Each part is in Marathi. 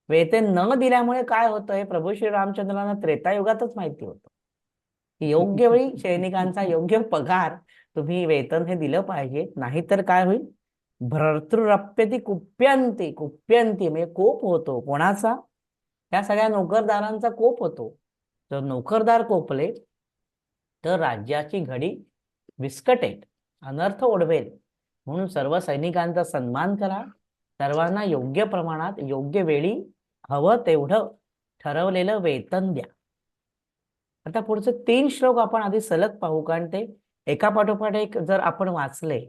वेतन न दिल्यामुळे काय होतं हे प्रभू श्री रामचंद्रांना त्रेतायुगातच माहिती होतं. योग्य वेळी सैनिकांचा योग्य पगार तुम्ही वेतन हे दिलं पाहिजे, नाहीतर काय होईल? भर्तृरप्यती कुप्यंती, कुप्यंती म्हणजे कोप होतो. कोणाचा? त्या सगळ्या नोकरदारांचा कोप होतो. जर नोकरदार कोपले तर राज्याची घडी विस्कटेल, अनर्थ ओढवेल. म्हणून सर्व सैनिकांचा सन्मान करा, सर्वांना योग्य प्रमाणात योग्य वेळी हवं तेवढं ठरवलेलं वेतन द्या. आता पुढचे 3 श्लोक आपण आधी सलग पाहू, कारण ते एका पाठोपाठ एक जर आपण वाचले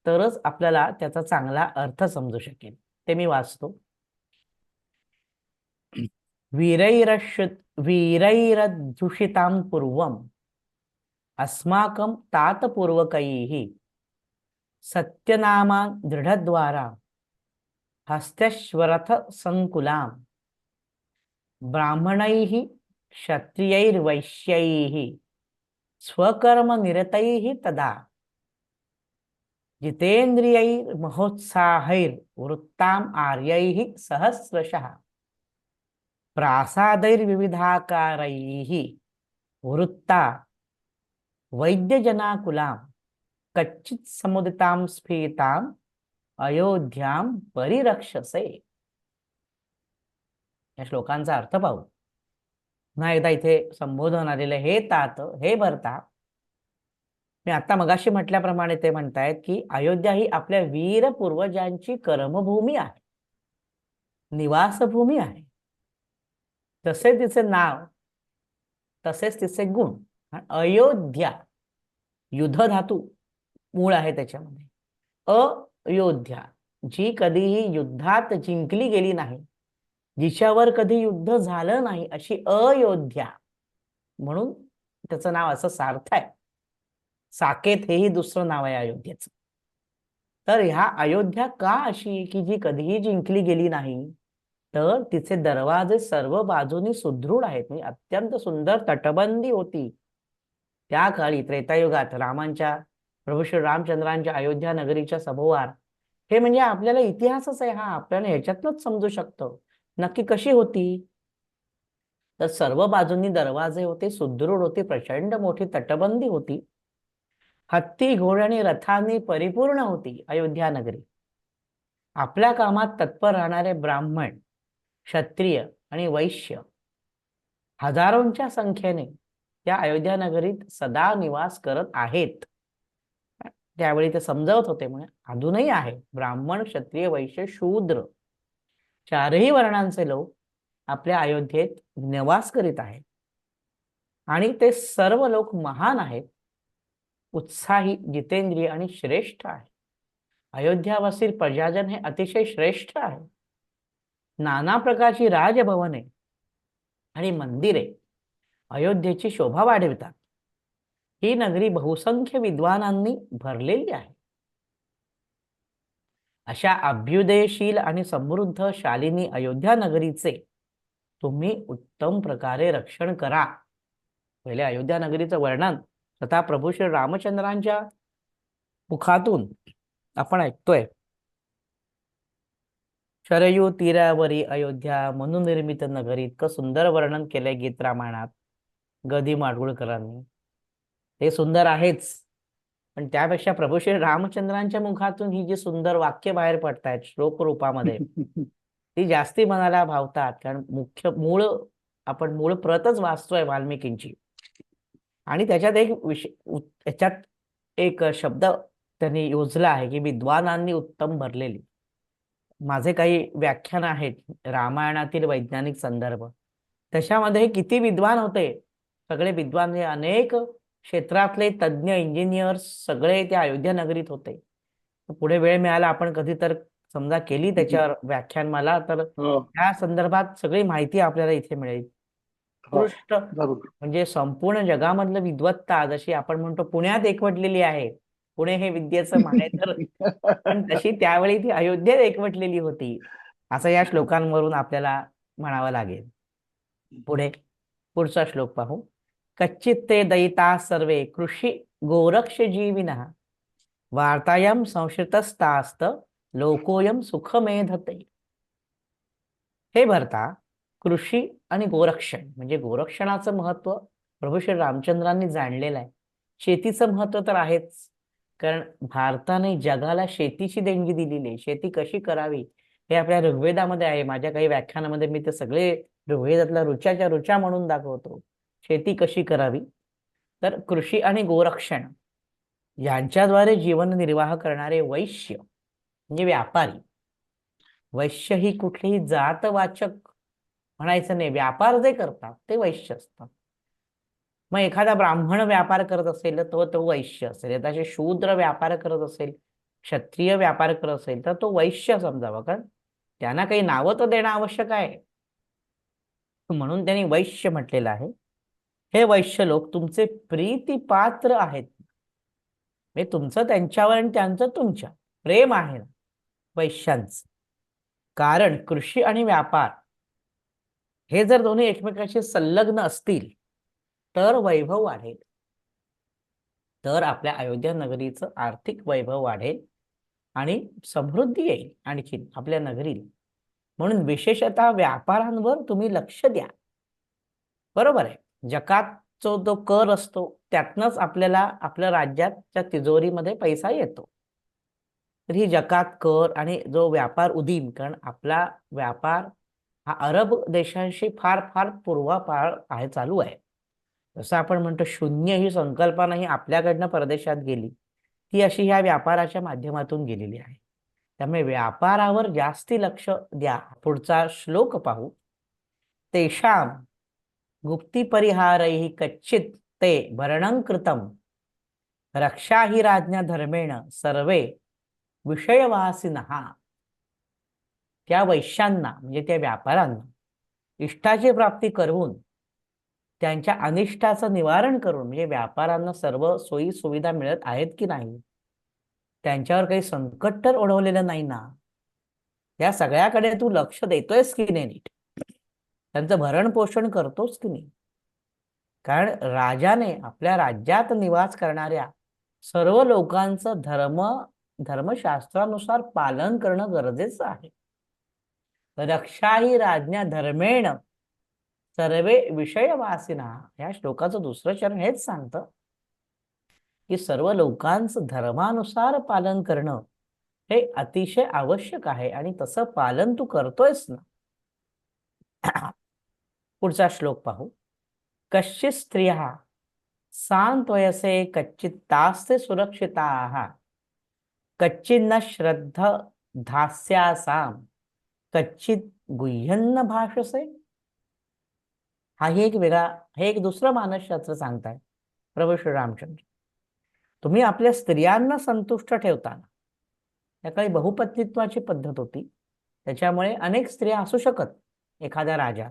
तरच आपल्याला त्याचा चांगला अर्थ समजू शकेल. ते मी वाचतो. वीरैरध्युषितां पूर्वम् अस्माकं तातपूर्वकैः सत्यनामा दृढद्वारा हस्त्यश्वरथ संकुलां ब्राह्मणैः क्षत्रियैर्वैश्यैः स्वकर्मनिरतैः तदा जितेन्द्रियैर्महोत्साहैर्वृत्ताम् आर्यैः सहस्रशः प्रासादैर्विविधाकारैः वृत्ता वैद्यजनाकुलां कच्चित् समुदितां स्फीताम् अयोध्यां परिरक्षसे. या श्लोकांचा अर्थ पाहू. पुन्हा एकदा इथे संबोधन आलेलं, हे तात, हे भरता. मी आता मगाशी म्हटल्याप्रमाणे ते म्हणतायत की अयोध्या ही आपल्या वीर पूर्वजांची कर्मभूमी आहे, निवासभूमी आहे. तसे तिचे नाव, तसेच तिचे गुण. अयोध्या युद्ध धातू मूळ आहे त्याच्यामध्ये. अयोध्या, जी कधीही युद्धात जिंकली गेली नाही, जिच्यावर कधी युद्ध झालं नाही, अशी अयोध्या, म्हणून त्याचं नाव असं सार्थ आहे. साकेत हेही दुसरं नाव आहे अयोध्येचं. तर ह्या अयोध्या का अशी की जी कधीही जिंकली गेली नाही? तर तिचे दरवाजे सर्व बाजूनी सुदृढ आहेत. म्हणजे अत्यंत सुंदर तटबंदी होती त्या काळी त्रेतायुगात रामांच्या, प्रभू श्री रामचंद्रांच्या अयोध्या नगरीच्या सभोवार. हे म्हणजे आपल्याला इतिहासच आहे हा, आपल्याला ह्याच्यातनच समजू शकतो नक्की कशी होती. तर सर्व बाजूंनी दरवाजे होते, सुदृढ होते, प्रचंड मोठी तटबंदी होती, हत्ती घोडे आणि रथांनी परिपूर्ण होती अयोध्या नगरी. आपल्या कामात तत्पर राहणारे ब्राह्मण, क्षत्रिय आणि वैश्य हजारोंच्या संख्येने त्या अयोध्या नगरीत सदा निवास करत आहेत. त्यावेळी ते समजावत होते, म्हणजे अजूनही आहे. ब्राह्मण, क्षत्रिय, वैश्य, शूद्र चारही वर्णांचे लोक आपल्या अयोध्येत निवास करीत आहेत आणि ते सर्व लोक महान आहेत, उत्साही, जितेंद्रिय आणि श्रेष्ठ आहे. अयोध्यावासील प्रजाजन हे अतिशय श्रेष्ठ आहे. नाना प्रकारची राजभवने आणि मंदिरे अयोध्येची शोभा वाढवितात. ही नगरी बहुसंख्य विद्वानांनी भरलेली आहे. अशा अभ्युदयशील आणि समृद्ध शालिनी अयोध्या नगरीचे तुम्ही उत्तम प्रकारे रक्षण करा. पहिले अयोध्या नगरीचं वर्णन स्वतः प्रभू श्री रामचंद्रांच्या मुखातून आपण ऐकतोय. शरयू तीरावरी अयोध्या मनुनिर्मित नगरी, इतकं सुंदर वर्णन केलंय गीत रामायणात गदी माडगुळकरांनी. ते सुंदर आहेच, पण त्यापेक्षा प्रभू श्री रामचंद्रांच्या मुखातून ही जी सुंदर वाक्य बाहेर पडतायत श्लोक रूपामध्ये, ती जास्ती मनाला भावतात. कारण मुख्य मूळ, आपण मूळ प्रतच वाचतोय वाल्मिकींची, आणि त्याच्यात एक त्याच्यात एक शब्द त्यांनी योजला आहे की विद्वानांनी उत्तम भरलेली. माझे काही व्याख्यान आहेत रामायणातील वैज्ञानिक संदर्भ, त्याच्यामध्ये किती विद्वान होते. सगळे विद्वान हे अनेक क्षेत्रातले तज्ज्ञ, इंजिनियर्स सगळे त्या अयोध्या नगरीत होते. पुढे वेळ मिळाला आपण कधी तर समजा केली त्याच्यावर व्याख्यान मला, तर त्या संदर्भात सगळी माहिती आपल्याला इथे मिळेल. उत्कृष्ट म्हणजे संपूर्ण जगामधलं विद्वत्ता जशी आपण म्हणतो पुण्यात एकवटलेली आहे, पुणे हे विद्येचं माहेर, पण तशी त्यावेळी ती अयोध्येत एकवटलेली होती, असं या श्लोकांवरून आपल्याला म्हणावं लागेल. पुढे पुढचा श्लोक पाहू. कच्चित ते दयिता सर्वे कृषी गोरक्ष जीविनः वार्तायं संश्रितस्तास्त लोकोयम सुखमेधते. हे भरता कृषी आणि गोरक्षण म्हणजे गोरक्षणाचं महत्व प्रभू श्री रामचंद्रांनी जाणलेलं आहे. शेतीचं महत्व तर आहेच, कारण भारताने जगाला शेतीची देणगी दिलेली आहे. शेती कशी करावी हे आपल्या ऋग्वेदामध्ये आहे. माझ्या काही व्याख्यानामध्ये मी ते सगळे ऋग्वेदातल्या ऋचाच्या ऋचा म्हणून दाखवतो. शेती कशी करावी, तर कृषी आणि गोरक्षण यांच्याद्वारे जीवन निर्वाह करणारे वैश्य म्हणजे व्यापारी. वैश्य ही कुठलीही जातवाचक म्हणायचं नाही, व्यापार जे करतात ते वैश्य असतात. मग एखादा ब्राह्मण व्यापार करत असेल तर तो वैश्य असेल, एखादा शूद्र व्यापार करत असेल, क्षत्रिय व्यापार करत असेल तर तो वैश्य समजावा, कारण त्यांना काही नावं तर देणं आवश्यक आहे, म्हणून त्यांनी वैश्य म्हटलेलं आहे. हे वैश्य लोक तुमचे प्रीतिपात्र आहेत, म्हणजे तुमचं त्यांच्यावर आणि त्यांचं तुमच्या प्रेम आहे ना वैश्यांचं. कारण कृषी आणि व्यापार हे जर दोन्ही एकमेकांशी संलग्न असतील तर वैभव वाढेल, तर आपल्या अयोध्या नगरीचं आर्थिक वैभव वाढेल आणि समृद्धी येईल आणखीन आपल्या नगरीला. म्हणून विशेषतः व्यापारांवर तुम्ही लक्ष द्या. बरोबर आहे, जकातचा जो कर असतो त्यातनंच आपल्याला आपल्या राज्याच्या तिजोरीमध्ये पैसा येतो. तर ही जकात, कर आणि जो व्यापार उदीम, कारण आपला व्यापार हा अरब देशांशी फार फार पूर्वापार आहे, चालू आहे. जसं आपण म्हणतो शून्य ही संकल्पना ही आपल्याकडनं परदेशात गेली, ती अशी ह्या व्यापाराच्या माध्यमातून गेलेली आहे. त्यामुळे व्यापारावर जास्ती लक्ष द्या. पुढचा श्लोक पाहू. तेषां गुप्तिपरिहारैः कच्चित् ते भरणं कृतं रक्षा हि राज्ञा धर्मेण सर्वे विषयवासिनः. त्या वैश्यांना म्हणजे त्या व्यापाऱ्यांना इष्टाची प्राप्ती करून त्यांच्या अनिष्टाचं निवारण करून, म्हणजे व्यापाऱ्यांना सर्व सोयी सुविधा मिळत आहेत की नाही, त्यांच्यावर काही संकट तर ओढवलेलं नाही ना, या सगळ्याकडे तू लक्ष देतोयस की नाही, नीट त्यांचं भरण पोषण करतोस की नाही. कारण राजाने आपल्या राज्यात निवास करणाऱ्या सर्व लोकांचं धर्मशास्त्रानुसार पालन करणं गरजेचं आहे. रक्षा ही राज्ञा धर्मेण सर्वे विषयवासिना, या श्लोकाचं दुसरं चरण हेच सांगतं की सर्व लोकांचं धर्मानुसार पालन करणं हे अतिशय आवश्यक आहे आणि तसं पालन तू करतोयस ना. पुढचा श्लोक पाहू. कश्चित् स्त्रियः सान्त्वयसे कच्चित्तास्ते सुरक्षिताः कच्चिन्न श्रद्ध धास्यासाम कच्चित गुह्यन्न भाषसे. हा ही एक वेगळा, हे एक दुसरं मानसशास्त्र सांगताय प्रभू श्री रामचंद्र. तुम्ही आपल्या स्त्रियांना संतुष्ट ठेवताना, त्या काही बहुपत्नीत्वाची पद्धत होती, त्याच्यामुळे अनेक स्त्रिया असू शकत एखाद्या राजा.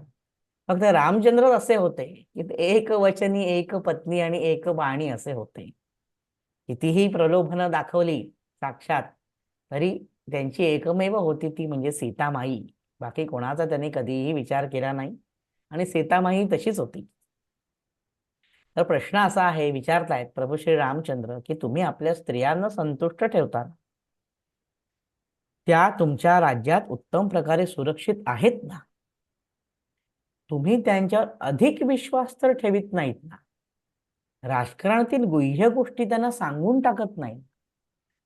फक्त रामचंद्र असे होते की एक वचनी, एक पत्नी आणि एक वाणी असे होते. कितीही प्रलोभनं दाखवली साक्षात तरी त्यांची एकमेव होती ती म्हणजे सीतामाई. बाकी कोणाचा त्यांनी कधीही विचार केला नाही आणि सीतामाई तशीच होती. तर प्रश्न असा आहे, विचारतायत प्रभू श्री रामचंद्र की तुम्ही आपल्या स्त्रियांना संतुष्ट ठेवता, त्या तुमच्या राज्यात उत्तम प्रकारे सुरक्षित आहेत ना, तुम्ही त्यांच्यावर अधिक विश्वास तर ठेवित नाहीत ना, राजकारणातील गुह्य गोष्टी त्यांना सांगून टाकत नाही.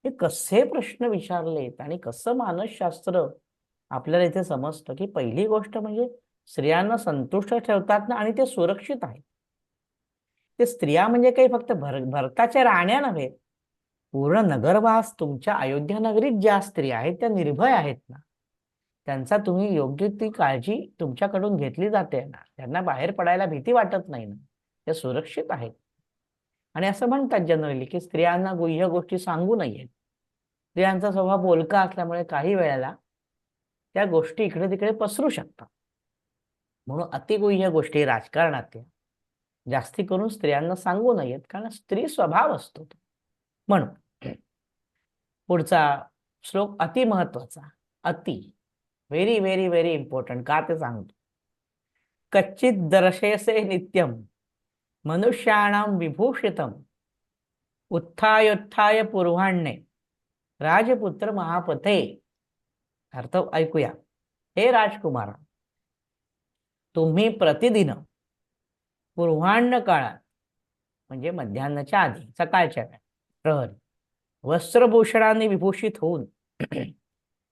हे कसे प्रश्न विचारलेत आणि कसं मानसशास्त्र आपल्याला इथे समजतं की पहिली गोष्ट म्हणजे स्त्रियांना संतुष्ट ठेवतात ना आणि ते सुरक्षित आहेत. ते स्त्रिया म्हणजे काही फक्त भरताच्या राण्या नव्हे, पूर्ण नगरवास तुमच्या अयोध्या नगरीत ज्या स्त्रिया आहेत त्या निर्भय आहेत ना, त्यांचा तुम्ही योग्य ती काळजी तुमच्याकडून घेतली जाते ना, त्यांना बाहेर पडायला भीती वाटत नाही ना, त्या सुरक्षित आहेत. आणि असं म्हणतात जनरली की स्त्रियांना गुह्य गोष्टी सांगू नयेत. स्त्रियांचा स्वभाव बोलका असल्यामुळे काही वेळेला त्या गोष्टी इकडे तिकडे पसरू शकतात. म्हणून अतिगुह्य गोष्टी राजकारणातल्या जास्ती करून स्त्रियांना सांगू नयेत, कारण स्त्री स्वभाव असतो तो. म्हणून पुढचा श्लोक अति महत्वाचा. अति, व्हेरी व्हेरी व्हेरी इम्पॉर्टंट. का ते सांगतो. कच्चित दर्शयसे नित्यम मनुष्याणां विभूषितम उत्थायोत्थाय पूर्वाण्ये राजपुत्र महापते. अर्थ ऐकूया. हे राजकुमारा, तुम्ही प्रतिदिन पूर्वाह्न काळात म्हणजे मध्यान्नाच्या आधी सकाळच्या वेळात प्रहरी वस्त्रभूषणाने विभूषित होऊन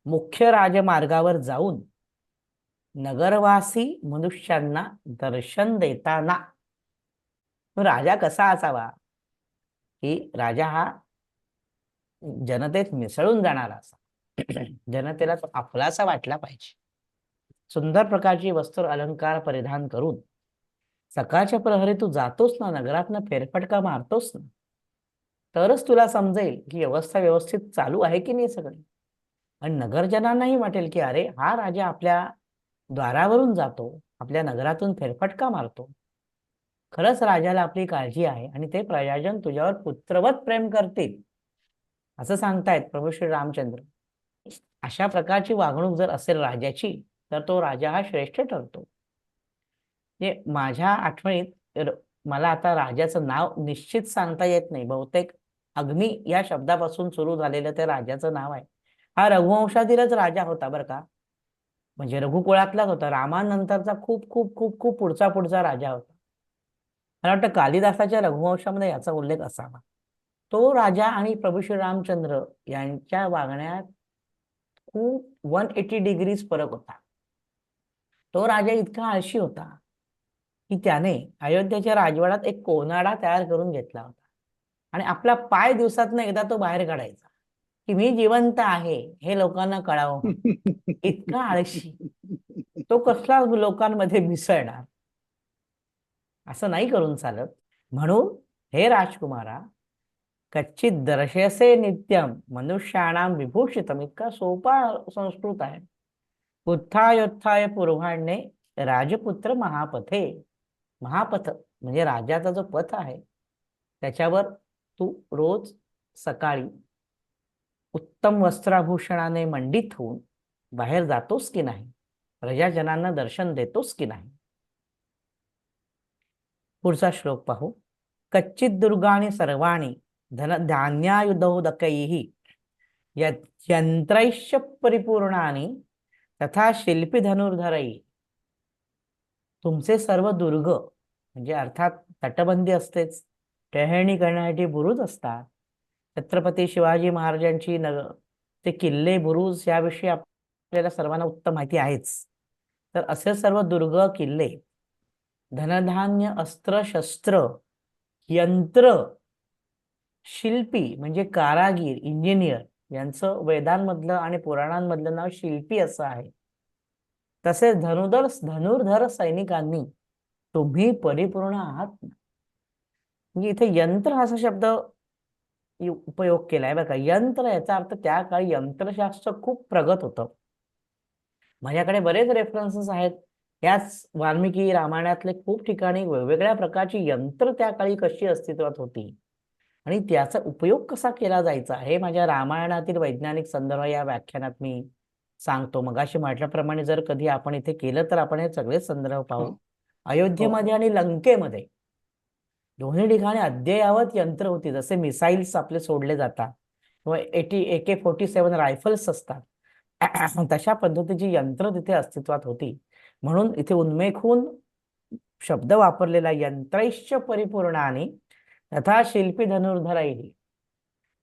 मुख्य राजमार्गावर जाऊन नगरवासी मनुष्यांना दर्शन देताना राजा कसा असावा की राजा हा जनतेत मिसळून जाणारा असा जनतेला तो आपलासा वाटला पाहिजे. सुंदर प्रकारची वस्त्र अलंकार परिधान करून सकाळच्या प्रहरी तू जातोस ना, नगरातनं फेरफटका मारतोस ना, तरच तुला समजेल की व्यवस्था व्यवस्थित चालू आहे की नाही सगळी. आणि नगरजनांनाही वाटेल की अरे हा राजा आपल्या द्वारावरून जातो, आपल्या नगरातून फेरफटका मारतो, खरंच राजाला आपली काळजी आहे आणि ते प्रजाजन तुझ्यावर पुत्रवत प्रेम करतील असं सांगतायत प्रभू श्री रामचंद्र. अशा प्रकारची वागणूक जर असेल राजाची तर तो राजा हा श्रेष्ठ ठरतो. म्हणजे माझ्या आठवणीत मला आता राजाचं नाव निश्चित सांगता येत नाही. बहुतेक अग्नी या शब्दापासून सुरू झालेलं ते राजाचं नाव आहे. हा रघुवंशातीलच राजा होता बरं का. म्हणजे रघुकुळातलाच होता. रामानंतरचा खूप खूप खूप खूप पुढचा पुढचा राजा होता. मला वाटतं कालिदासाच्या रघुवंशामध्ये याचा उल्लेख असावा. तो राजा आणि प्रभू श्री रामचंद्र यांच्या वागण्यात खूप 180 डिग्रीज फरक होता. तो राजा इतका आळशी होता की त्याने अयोध्येच्या राजवाड्यात एक कोनाडा तयार करून घेतला होता आणि आपला पाय दिवसातनं एकदा तो बाहेर काढायचा की मी जिवंत आहे हे लोकांना कळावं म्हणून. इतका आळशी. तो कसला लोकांमध्ये मिसळणार, असं नाही करून चालत. म्हणून हे राजकुमारा, कच्चित दर्शयसे नित्यम मनुष्याणाम विभूषितम, इतका सोपा संस्कृत आहे. उत्थायोत्थाय पूर्वाह्णे राजपुत्र महापथे. महापथ म्हणजे राजाचा जो पथ आहे त्याच्यावर तू रोज सकाळी उत्तम वस्त्राभूषणाने मंडित होऊन बाहेर जातोस की नाही, प्रजाजनांना दर्शन देतोस की नाही. पुढचा श्लोक पाहू. कच्चित दुर्गाणी सर्वाणी धन धान्यायुधोदकैः यंत्रैश्च परिपूर्णानि तथा शिल्पी धनुर्धरैः. तुमचे सर्व दुर्ग म्हणजे अर्थात तटबंदी असतेच, टेहळणी करण्यासाठी बुरुज असतात. छत्रपती शिवाजी महाराजांची ते किल्ले बुरुज याविषयी आपल्याला सर्वांना उत्तम माहिती आहेच. तर असे सर्व दुर्ग किल्ले, धनधान्य, अस्त्र शस्त्र, यंत्र, शिल्पी म्हणजे कारागीर, इंजिनियर, यांचं वेदांमधलं आणि पुराणांमधलं नाव शिल्पी असं आहे. तसेच धनुर्धर सैनिकांनी तुम्ही परिपूर्ण आहात. म्हणजे इथे यंत्र असा शब्द उपयोग केलाय बघा. यंत्र याचा अर्थ त्या काळी यंत्रशास्त्र खूप प्रगत होतं. माझ्याकडे बरेच रेफरन्सेस आहेत. याच वाल्मिकी रामायणातले खूप ठिकाणी वेगवेगळ्या प्रकारची यंत्र त्या काळी कशी अस्तित्वात होती आणि त्याचा उपयोग कसा केला जायचा हे माझ्या रामायणातील वैज्ञानिक संदर्भ या व्याख्यानात मी सांगतो. मगाशी म्हटल्याप्रमाणे जर कधी आपण इथे केलं तर आपण हे सगळे संदर्भ पाहू. अयोध्येमध्ये आणि लंकेमध्ये दोन्ही ठिकाणी अद्ययावत यंत्र होती. जसे मिसाईल्स आपले सोडले जातात किंवा AK-47 रायफल्स असतात, तशा पद्धतीची यंत्र तिथे अस्तित्वात होती. म्हणून इथे उन्मेखून शब्द वापरलेला यंत्रैश्च परिपूर्णानि तथा शिल्पी धनुर्धरैः.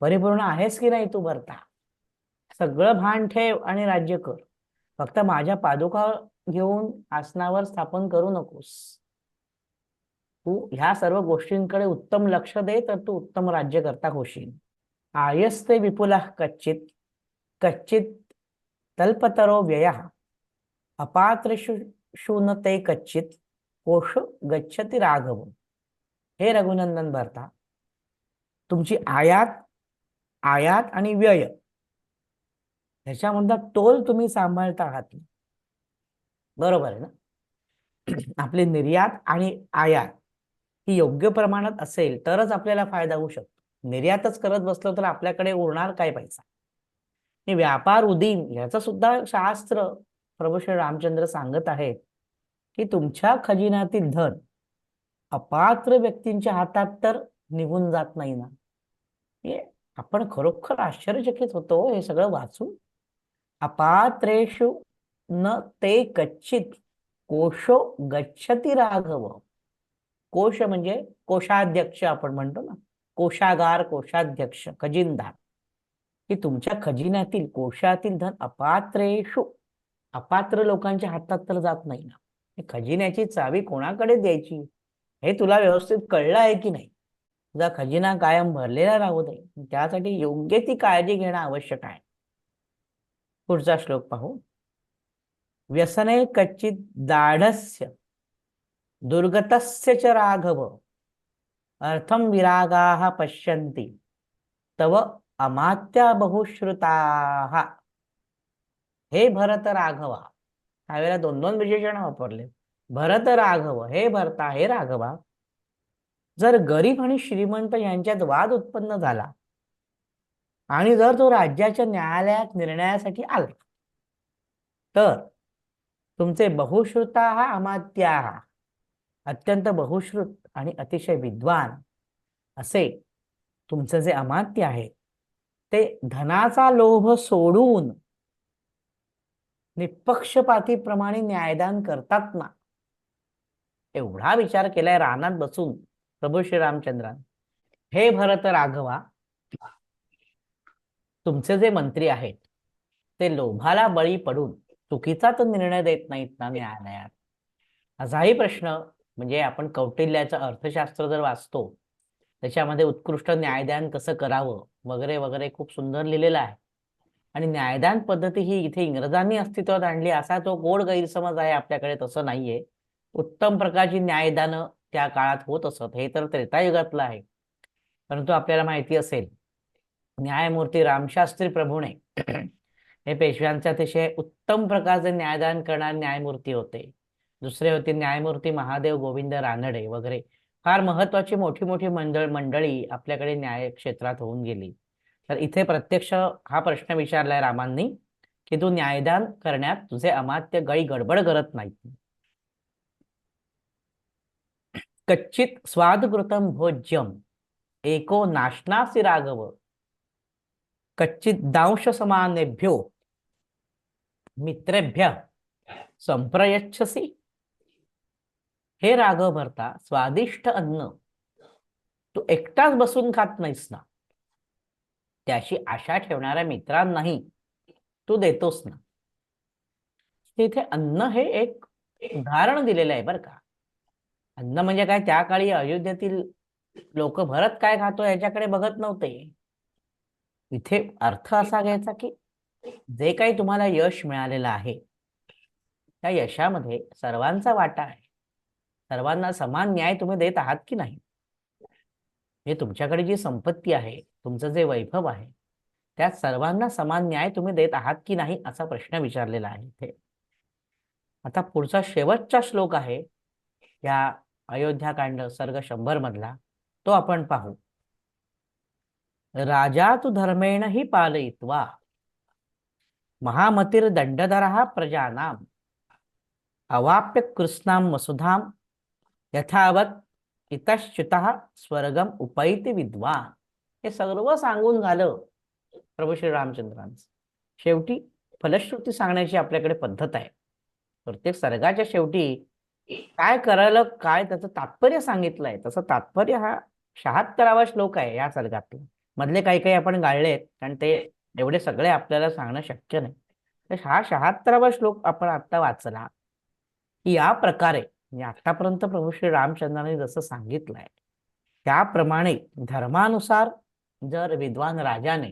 परिपूर्ण आहेस की नाही तू भरता, सगळं भान ठेव आणि राज्य कर. फक्त माझ्या पादुका घेऊन आसनावर स्थापन करू नकोस. तू ह्या सर्व गोष्टींकडे उत्तम लक्ष दे तर तू उत्तम राज्यकर्ता होशील. आयस्ते विपुला कच्चित कच्चित तल्पतरो व्ययः अपात्रेषु शूनते कच्चित कोश गच्छति राघव. हे रघुनंदन भरता, तुमची आयात आणि व्यय ह्याच्यामधला तोल तुम्ही सांभाळता आहात, बरोबर आहे ना. आपली निर्यात आणि आयात ही योग्य प्रमाणात असेल तरच आपल्याला फायदा होऊ शकतो. निर्यातच करत बसलो तर आपल्याकडे उरणार काय पैसा. व्यापार उदीम याचं सुद्धा शास्त्र प्रभू श्री रामचंद्र सांगत आहेत की तुमच्या खजिन्यातील धन अपात्र व्यक्तींच्या हातात तर निघून जात नाही ना. आपण खरोखर आश्चर्यचकित होतो हे सगळं वाचून. अपात्रेषु न ते कच्चित कोशो गच्छति राघव. कोश म्हणजे कोषाध्यक्ष आपण म्हणतो ना, कोशागार, कोषाध्यक्ष, खजिनदार. की तुमच्या खजिन्यातील कोशातील धन अपात्रेषु, अपात्र लोकांच्या हातात तर जात नाही ना. खजिन्याची चावी कोणाकडे द्यायची हे तुला व्यवस्थित कळलं आहे की नाही? तुझा खजिना कायम भरलेला राहू दे, त्यासाठी योग्य ती काळजी घेणं आवश्यक आहे. पुढचा श्लोक पाहू. व्यसने कच्चित दाढस्य दुर्गतस्य च राघव अर्थम विरागाः पश्यन्ति तव अमात्या बहुश्रुताः. हे भरत राघवा, त्यावेळेला दोन दोन विशेषण वापरले. भरत राघव, हे भरता, हे राघवा, जर गरीब आणि श्रीमंत यांच्यात वाद उत्पन्न झाला आणि जर तो राज्याच्या न्यायालयात निर्णयासाठी आला तर तुमचे बहुश्रुता अमात्या, अत्यंत बहुश्रुत आणि अतिशय विद्वान असे तुमचे जे अमात्य आहे ते धनाचा लोभ सोडून निपक्षपातीप्रमाणे न्यायदान करतात ना. एवढा विचार केलाय रानात बसून प्रभू श्रीरामचंद्रांनी. हे भरत राघवा, तुमचे जे मंत्री आहेत ते लोभाला बळी पडून चुकीचा तर निर्णय देत नाहीत ना न्यायालयात. असाही प्रश्न, म्हणजे आपण कौटिल्याचं अर्थशास्त्र जर वाचतो त्याच्यामध्ये उत्कृष्ट न्यायदान कसं करावं वगैरे वगैरे खूप सुंदर लिहिलेलं आहे. आणि न्यायदान पद्धती ही इथे इंग्रजांनी अस्तित्वात आणली असा तो गोड गैरसमज आहे आपल्याकडे. तसं नाहीये. उत्तम प्रकारची न्यायदानं त्या काळात होत असत. हे तर त्रेतायुगातलं आहे. परंतु आपल्याला माहिती असेल न्यायमूर्ती रामशास्त्री प्रभूणे हे पेशव्यांचे अतिशय उत्तम प्रकारचे न्यायदान करणारे न्यायमूर्ती होते. दुसरे होते न्यायमूर्ती महादेव गोविंद रानडे वगैरे. फार महत्वाची मोठी मोठी मंडळी आपल्याकडे न्याय क्षेत्रात होऊन गेली. तर इथे प्रत्यक्ष हा प्रश्न विचारलाय रामांनी की तू न्यायदान करण्यात तुझे अमात्य गळी गडबड करत नाहीत. कच्चित स्वादकृतम भोज्यम एको नाशनासी राघव कच्चित दांश समानेभ्यो मित्रेभ्य संप्रयच्छसी. हे राघव भरता, स्वादिष्ट अन्न तू एकटाच बसून खात नाहीस ना, त्याची आशा ठेवणाऱ्या मित्रांनाही तू देतोस ना. तिथे अन्न हे एक उदाहरण दिलेलं आहे बरं का. अन्न म्हणजे काय, त्या काळी अयोध्येतील लोक भरत काय खातो याच्याकडे बघत नव्हते. इथे अर्थ असा घ्यायचा की जे काही तुम्हाला यश मिळालेलं आहे त्या यशामध्ये सर्वांचा वाटा आहे. सर्वांना समान न्याय तुम्ही देत आहात की नाही. हे तुमच्याकडे जी संपत्ती आहे, तुमचं जे वैभव आहे, त्यात सर्वांना समान न्याय तुम्ही देत आहात की नाही असा प्रश्न विचारलेला आहे इथे. आता पुढचा शेवटचा श्लोक आहे या अयोध्याकांड सर्ग 100 मधला, तो आपण पाहू. राजा तु धर्मेण हि पालयित्वा महामतिर दंडधरः प्रजानां अवाप्य कृष्णां वसुधां यथावत इतश्च्युतः स्वर्गम उपैति विद्वान. हे सर्व सांगून झालं प्रभू श्री रामचंद्रांचं. शेवटी फलश्रुती सांगण्याची आपल्याकडे पद्धत आहे. प्रत्येक सर्गाच्या शेवटी काय करायला, काय त्याचं तात्पर्य सांगितलंय. तसं तात्पर्य हा 76वा श्लोक आहे या सर्गातला. मधले काही काही आपण गाळलेत कारण ते एवढे सगळे आपल्याला सांगणं शक्य नाही. तर हा 76वा श्लोक आपण आता वाचला की या प्रकारे म्हणजे आतापर्यंत प्रभू श्री रामचंद्रांनी जसं सांगितलंय त्याप्रमाणे धर्मानुसार जर विद्वान राजाने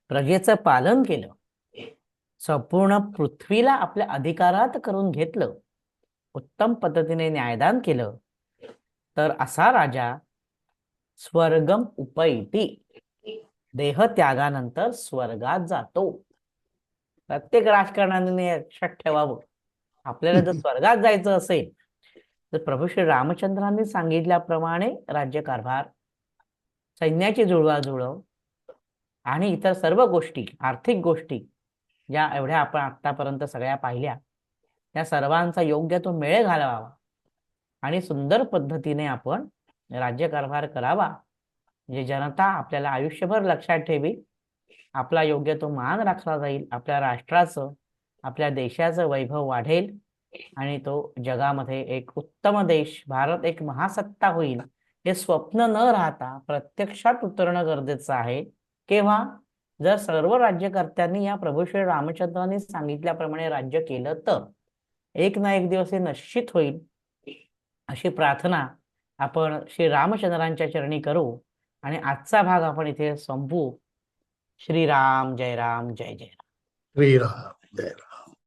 प्रजेचं पालन केलं, संपूर्ण पृथ्वीला आपल्या अधिकारात करून घेतलं, उत्तम पद्धतीने न्यायदान केलं, तर असा राजा स्वर्गम उपैति, देह त्यागानंतर स्वर्गात जातो. प्रत्येक राजकारणाने लक्षात ठेवावं, आपल्याला जर स्वर्गात जायचं असेल तर प्रभू श्री रामचंद्रांनी सांगितल्याप्रमाणे राज्यकारभार, सैन्याची जुळवाजुळव आणि इतर सर्व गोष्टी, आर्थिक गोष्टी ज्या एवढ्या आपण आतापर्यंत सगळ्या पाहिल्या, त्या सर्वांचा योग्य तो मेळ घालावा आणि सुंदर पद्धतीने आपण राज्यकारभार करावा. म्हणजे जनता आपल्याला आयुष्यभर लक्षात ठेवी, आपला योग्य तो मान राखला जाईल, आपल्या राष्ट्राचं, आपल्या देशाचं वैभव वाढेल आणि तो जगामध्ये एक उत्तम देश, भारत एक महासत्ता होईल, हे स्वप्न न राहता प्रत्यक्षात उतरणं गरजेचं आहे. केव्हा? जर सर्व राज्यकर्त्यांनी या प्रभू श्री रामचंद्रांनी सांगितल्याप्रमाणे राज्य केलं तर एक ना एक दिवस हे निश्चित होईल, अशी प्रार्थना आपण श्री रामचंद्रांच्या चरणी करू आणि आजचा भाग आपण इथे संपवू. श्रीराम जय राम जय जय राम. श्रीराम जय राम.